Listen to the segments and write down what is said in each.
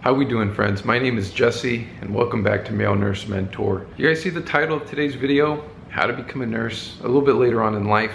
How we doing, friends? My name is Jesse and welcome back to Male Nurse Mentor. You guys see the title of today's video? How to become a nurse a little bit later on in life.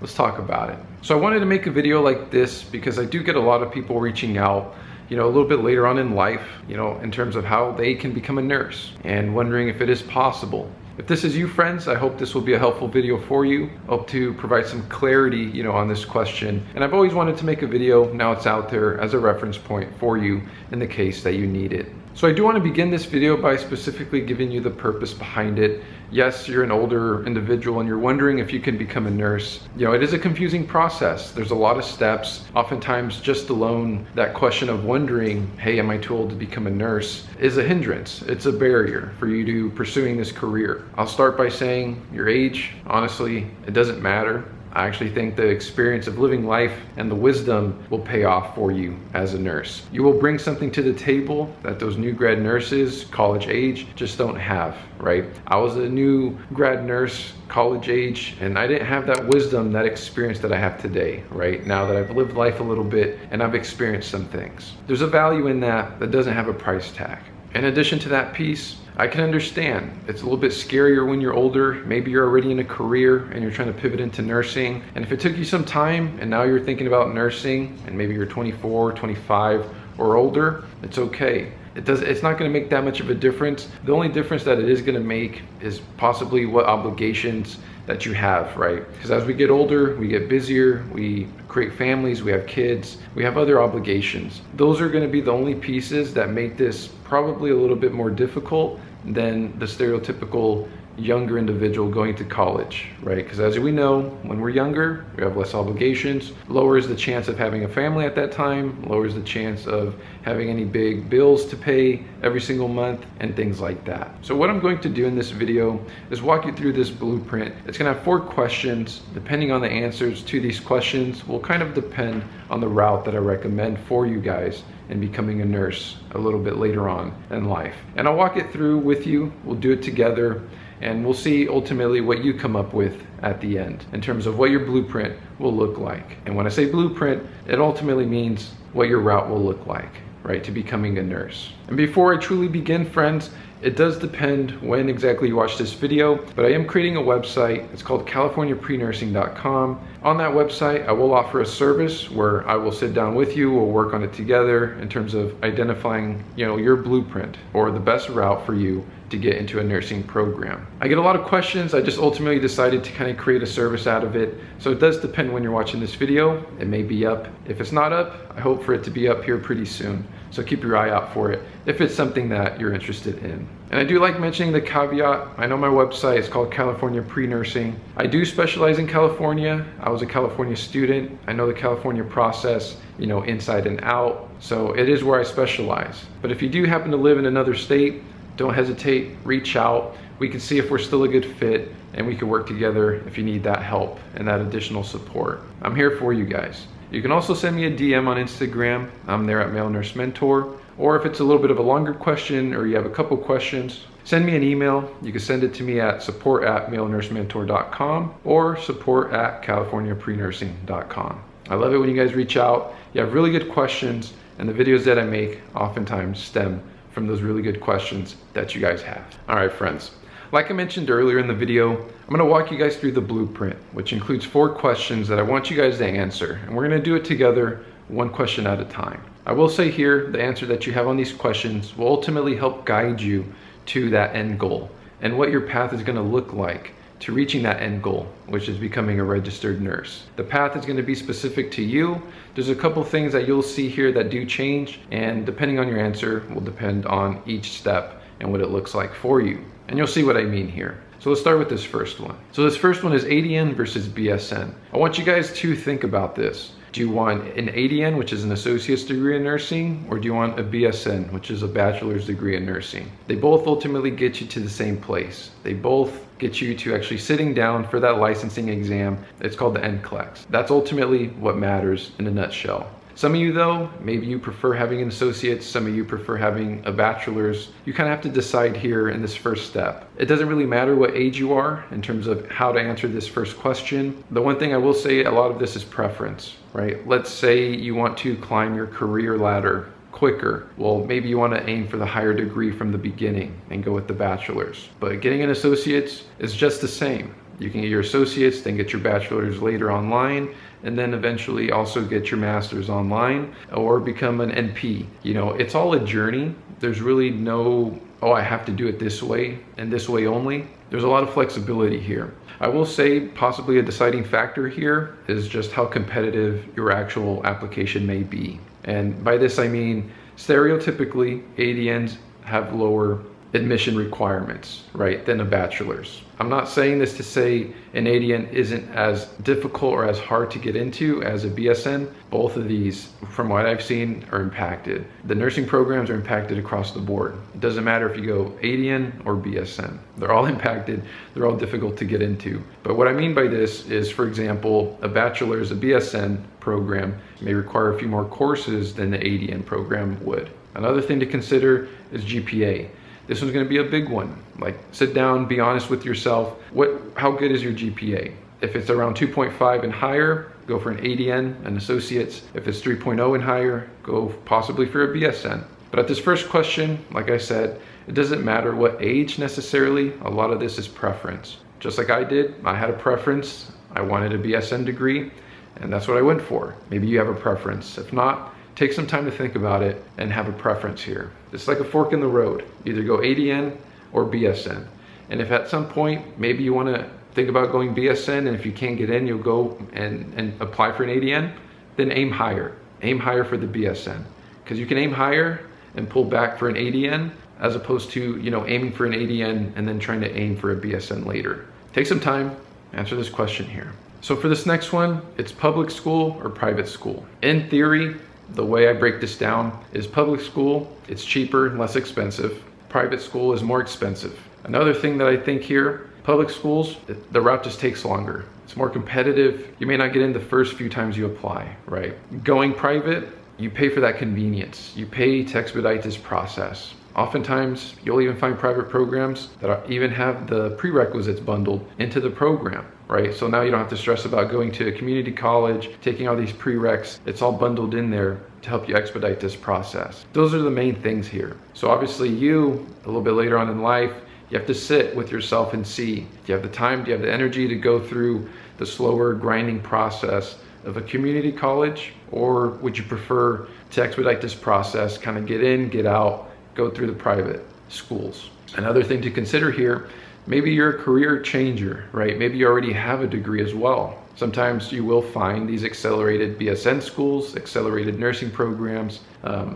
Let's talk about it. So I wanted to make a video like this because I do get a lot of people reaching out, a little bit later on in life, in terms of how they can become a nurse and wondering if it is possible. If this is you, friends, I hope this will be a helpful video for you. I hope to provide some clarity, on this question. And I've always wanted to make a video. Now it's out there as a reference point for you in the case that you need it. So I do want to begin this video by specifically giving you the purpose behind it. Yes, you're an older individual and you're wondering if you can become a nurse. It is a confusing process. There's a lot of steps. Oftentimes just alone that question of wondering, hey, am I too old to become a nurse, is a hindrance. It's a barrier for you to pursuing this career. I'll start by saying your age, honestly, it doesn't matter. I actually think the experience of living life and the wisdom will pay off for you as a nurse. You will bring something to the table that those new grad nurses, college age, just don't have, right? I was a new grad nurse, college age, and I didn't have that wisdom, that experience that I have today, right? Now that I've lived life a little bit and I've experienced some things. There's a value in that doesn't have a price tag. In addition to that piece, I can understand it's a little bit scarier when you're older. Maybe you're already in a career and you're trying to pivot into nursing. And if it took you some time and now you're thinking about nursing and maybe you're 24, 25 or older, it's okay. It's not going to make that much of a difference. The only difference that it is going to make is possibly what obligations that you have, right? Because as we get older, we get busier, we create families, we have kids, we have other obligations. Those are going to be the only pieces that make this probably a little bit more difficult than the stereotypical younger individual going to college, right? Because as we know, when we're younger, we have less obligations, lowers the chance of having a family at that time, lowers the chance of having any big bills to pay every single month and things like that. So what I'm going to do in this video is walk you through this blueprint. It's going to have 4 questions. Depending on the answers to these questions will kind of depend on the route that I recommend for you guys in becoming a nurse a little bit later on in life. And I'll walk it through with you. We'll do it together. And we'll see ultimately what you come up with at the end in terms of what your blueprint will look like. And when I say blueprint, it ultimately means what your route will look like, right, to becoming a nurse. And before I truly begin, friends, it does depend when exactly you watch this video, but I am creating a website. It's called CaliforniaPrenursing.com. On that website, I will offer a service where I will sit down with you, we'll work on it together in terms of identifying, your blueprint or the best route for you to get into a nursing program. I get a lot of questions. I just ultimately decided to kind of create a service out of it. So it does depend when you're watching this video. It may be up. If it's not up, I hope for it to be up here pretty soon. So keep your eye out for it if it's something that you're interested in. And I do like mentioning the caveat. I know my website is called California Pre-Nursing. I do specialize in California. I was a California student. I know the California process, inside and out. So it is where I specialize. But if you do happen to live in another state, don't hesitate, reach out. We can see if we're still a good fit and we can work together if you need that help and that additional support. I'm here for you guys. You can also send me a DM on Instagram. I'm there at Male Nurse Mentor. Or if it's a little bit of a longer question or you have a couple questions, send me an email. You can send it to me at support@malenursementor.com or support@californiaprenursing.com. I love it when you guys reach out. You have really good questions and the videos that I make oftentimes stem from those really good questions that you guys have. All right, friends. Like I mentioned earlier in the video, I'm gonna walk you guys through the blueprint, which includes 4 questions that I want you guys to answer. And we're gonna do it together, 1 question at a time. I will say here, the answer that you have on these questions will ultimately help guide you to that end goal and what your path is gonna look like to reaching that end goal, which is becoming a registered nurse. The path is going to be specific to you. There's a couple things that you'll see here that do change, and depending on your answer will depend on each step and what it looks like for you. And you'll see what I mean here. So let's start with this first one. So this first one is ADN versus BSN. I want you guys to think about this. Do you want an ADN, which is an associate's degree in nursing, or do you want a BSN, which is a bachelor's degree in nursing? They both ultimately get you to the same place. They both get you to actually sitting down for that licensing exam. It's called the NCLEX. That's ultimately what matters in a nutshell. Some of you though, maybe you prefer having an associate's, some of you prefer having a bachelor's. You kind of have to decide here in this first step. It doesn't really matter what age you are in terms of how to answer this first question. The one thing I will say, a lot of this is preference, right? Let's say you want to climb your career ladder quicker. Well, maybe you want to aim for the higher degree from the beginning and go with the bachelor's. But getting an associate's is just the same. You can get your associates, then get your bachelor's later online, and then eventually also get your master's online or become an NP. You know, it's all a journey. There's really no, oh, I have to do it this way and this way only. There's a lot of flexibility here. I will say possibly a deciding factor here is just how competitive your actual application may be. And by this I mean, stereotypically, ADNs have lower admission requirements, right, than a bachelor's. I'm not saying this to say an ADN isn't as difficult or as hard to get into as a BSN. Both of these, from what I've seen, are impacted. The nursing programs are impacted across the board. It doesn't matter if you go ADN or BSN. They're all impacted. They're all difficult to get into. But what I mean by this is, for example, a bachelor's, a BSN program may require a few more courses than the ADN program would. Another thing to consider is GPA. This one's going to be a big one. Like, sit down, be honest with yourself. How good is your GPA? If it's around 2.5 and higher, go for an ADN, an associate's. If it's 3.0 and higher, go possibly for a BSN. But at this first question, like I said, it doesn't matter what age necessarily. A lot of this is preference. Just like I did, I had a preference. I wanted a BSN degree, and that's what I went for. Maybe you have a preference. If not, take some time to think about it and have a preference here. It's like a fork in the road. Either go ADN or BSN. And if at some point, maybe you want to think about going BSN, and if you can't get in, you'll go and apply for an ADN, then aim higher. Aim higher for the BSN. Because you can aim higher and pull back for an ADN, as opposed to, you know, aiming for an ADN and then trying to aim for a BSN later. Take some time, answer this question here. So for this next one, it's public school or private school. In theory, the way I break this down is public school, it's cheaper and less expensive. Private school is more expensive. Another thing that I think here, public schools, the route just takes longer. It's more competitive. You may not get in the first few times you apply, right? Going private, you pay for that convenience. You pay to expedite this process. Oftentimes, you'll even find private programs that even have the prerequisites bundled into the program, right? So now you don't have to stress about going to a community college, taking all these prereqs. It's all bundled in there to help you expedite this process. Those are the main things here. So obviously you, a little bit later on in life, you have to sit with yourself and see, do you have the time, do you have the energy to go through the slower grinding process of a community college? Or would you prefer to expedite this process, kind of get in, get out, go through the private schools? Another thing to consider here, maybe you're a career changer, right? Maybe you already have a degree as well. Sometimes you will find these accelerated BSN schools, accelerated nursing programs,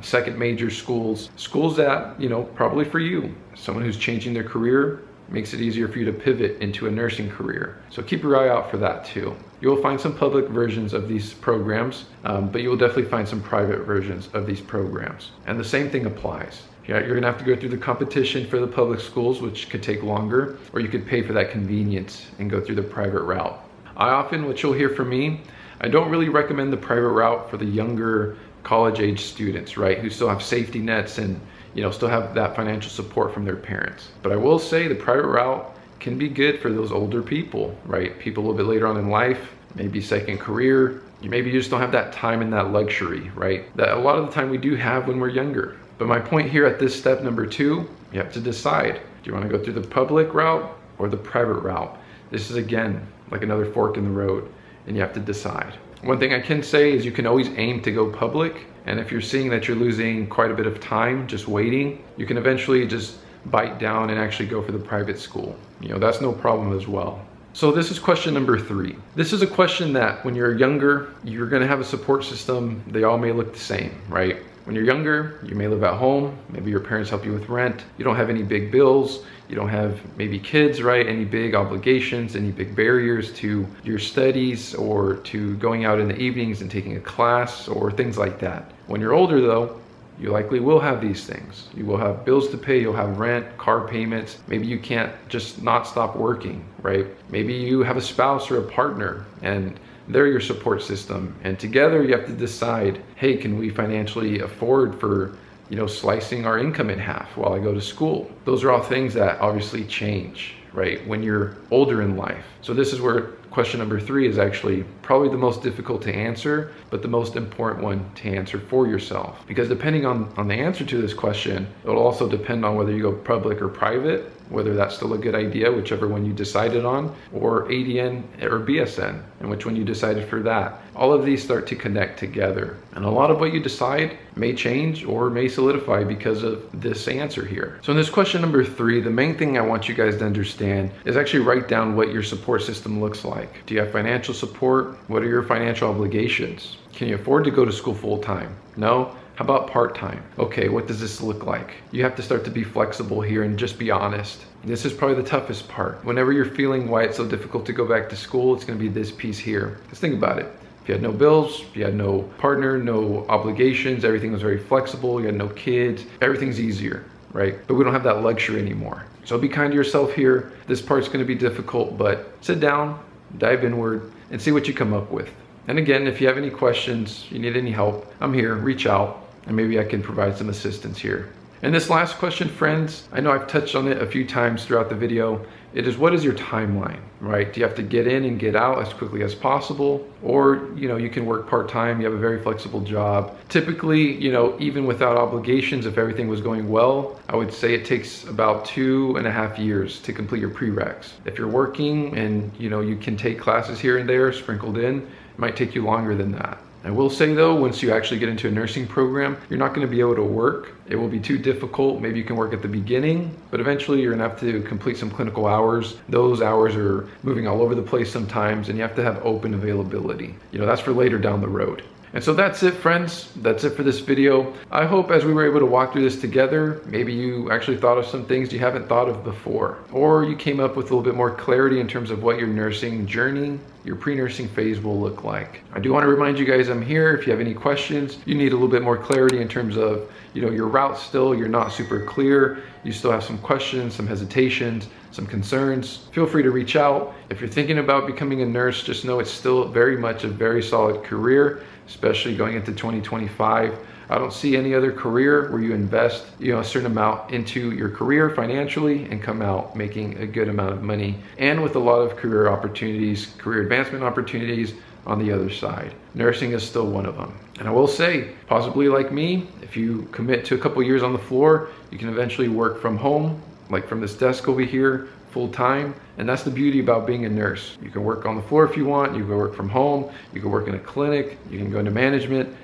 second major schools that, you know, probably for you, someone who's changing their career, makes it easier for you to pivot into a nursing career. So keep your eye out for that too. You will find some public versions of these programs, but you will definitely find some private versions of these programs. And the same thing applies. You're gonna have to go through the competition for the public schools, which could take longer, or you could pay for that convenience and go through the private route. What you'll hear from me, I don't really recommend the private route for the younger college age students, right? Who still have safety nets and, you know, still have that financial support from their parents. But I will say the private route can be good for those older people, right? People a little bit later on in life, maybe second career. Maybe you just don't have that time and that luxury, right? That a lot of the time we do have when we're younger. But my point here at this step number 2, you have to decide. Do you want to go through the public route or the private route? This is, again, like another fork in the road, and you have to decide. One thing I can say is you can always aim to go public, and if you're seeing that you're losing quite a bit of time just waiting, you can eventually just bite down and actually go for the private school. You know, that's no problem as well. So this is question number 3. This is a question that when you're younger, you're gonna have a support system. They all may look the same, right? When you're younger, you may live at home. Maybe your parents help you with rent. You don't have any big bills. You don't have maybe kids, right? Any big obligations, any big barriers to your studies or to going out in the evenings and taking a class or things like that. When you're older though, you likely will have these things. You will have bills to pay, you'll have rent, car payments. Maybe you can't just not stop working, right? Maybe you have a spouse or a partner and they're your support system. And together you have to decide, hey, can we financially afford for, you know, slicing our income in half while I go to school? Those are all things that obviously change, right? When you're older in life. So this is where question number 3 is actually probably the most difficult to answer, but the most important one to answer for yourself. Because depending on the answer to this question, it'll also depend on whether you go public or private, whether that's still a good idea, whichever one you decided on, or ADN or BSN, and which one you decided for that. All of these start to connect together. And a lot of what you decide may change or may solidify because of this answer here. So in this question number 3, the main thing I want you guys to understand is actually write down what your support system looks like. Do you have financial support? What are your financial obligations? Can you afford to go to school full time? No? How about part-time? Okay, what does this look like? You have to start to be flexible here and just be honest. This is probably the toughest part. Whenever you're feeling why it's so difficult to go back to school, it's gonna be this piece here. Just think about it. If you had no bills, if you had no partner, no obligations, everything was very flexible, you had no kids, everything's easier, right? But we don't have that luxury anymore. So be kind to yourself here. This part's gonna be difficult, but sit down, dive inward, and see what you come up with. And again, if you have any questions, you need any help, I'm here, reach out, and maybe I can provide some assistance here. And this last question, friends, I know I've touched on it a few times throughout the video. It is, what is your timeline, right? Do you have to get in and get out as quickly as possible? Or, you can work part-time, you have a very flexible job. Typically, even without obligations, if everything was going well, I would say it takes about 2.5 years to complete your prereqs. If you're working and, you can take classes here and there sprinkled in, it might take you longer than that. I will say though, once you actually get into a nursing program, you're not going to be able to work. It will be too difficult. Maybe you can work at the beginning, but eventually you're going to have to complete some clinical hours. Those hours are moving all over the place sometimes, and you have to have open availability. That's for later down the road. And so that's it, friends. That's it for this video. I hope as we were able to walk through this together, maybe you actually thought of some things you haven't thought of before, or you came up with a little bit more clarity in terms of what your nursing journey, your pre-nursing phase will look like. I do want to remind you guys I'm here. If you have any questions, you need a little bit more clarity in terms of, your route still, you're not super clear, you still have some questions, some hesitations, some concerns, feel free to reach out. If you're thinking about becoming a nurse, just know it's still very much a very solid career, especially going into 2025. I don't see any other career where you invest, a certain amount into your career financially and come out making a good amount of money, and with a lot of career opportunities, career advancement opportunities on the other side. Nursing is still one of them. And I will say, possibly like me, if you commit to a couple years on the floor, you can eventually work from home, like from this desk over here, full time. And that's the beauty about being a nurse. You can work on the floor if you want, you can work from home, you can work in a clinic, you can go into management.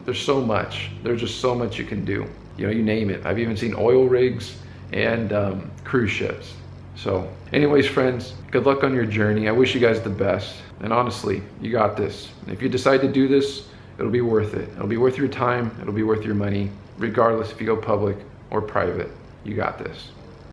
There's so much. There's just so much you can do. You name it. I've even seen oil rigs and cruise ships. So anyways, friends, good luck on your journey. I wish you guys the best. And honestly, you got this. If you decide to do this, it'll be worth it. It'll be worth your time. It'll be worth your money, regardless if you go public or private. You got this.